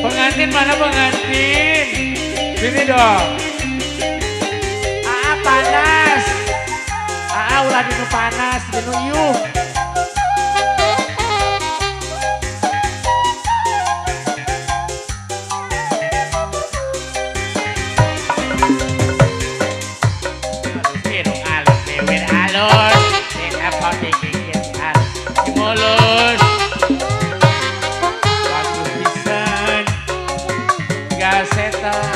Pengantin mana pengantin? Sini dong. Panas. Ulah dinu panas, dinu iuh. Mulus bagus pisan gasetan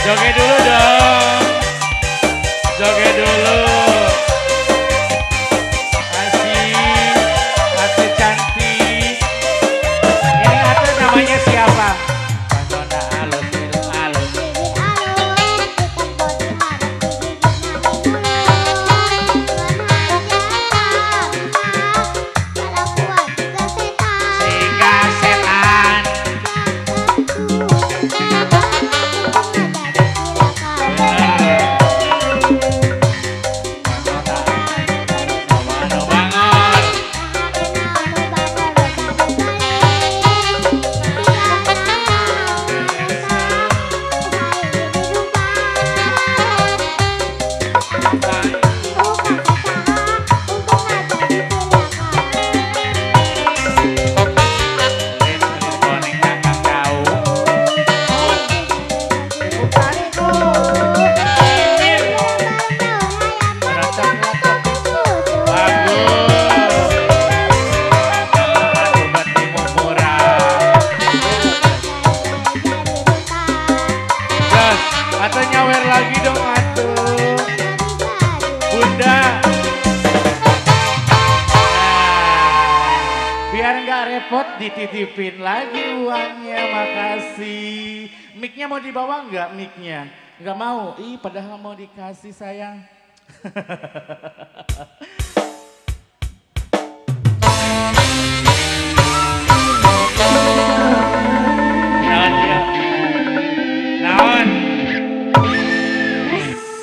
joget dulu dong, joget dulu. Asih cantik. Ini Ate namanya siapa? Nona alus, minum alus. Sehingga setan. Atau nyawer lagi dong atuh Bunda. Biar nggak repot dititipin lagi uangnya. Makasih. Mic-nya mau dibawa nggak mic-nya? Nggak mau. Ih padahal mau dikasih sayang.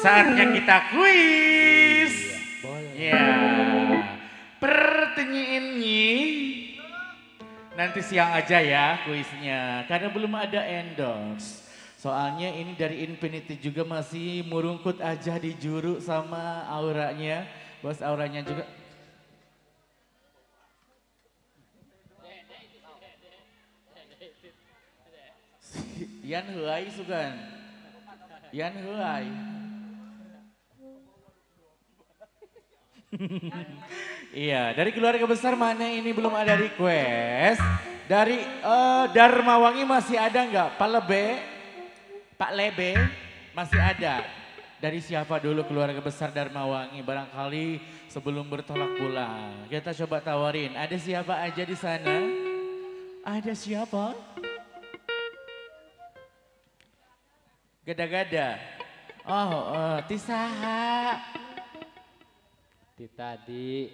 Saatnya kita kuis. Ya. Pertanyaannya nanti siang aja ya kuisnya. Karena belum ada endorse. Soalnya ini dari Infinity juga masih murungkut aja di juru sama auranya. Bos auranya juga. Yan huai sugan. Yan huai. Iya, dari keluarga besar mana ini belum ada request? Dari Darmawangi masih ada nggak? Pak Lebe, Pak Lebe masih ada. Dari siapa dulu keluarga besar Darmawangi? Barangkali sebelum bertolak pulang. Kita coba tawarin. Ada siapa aja di sana? Ada siapa? Gada-gada. Oh, Tisaha. Tadi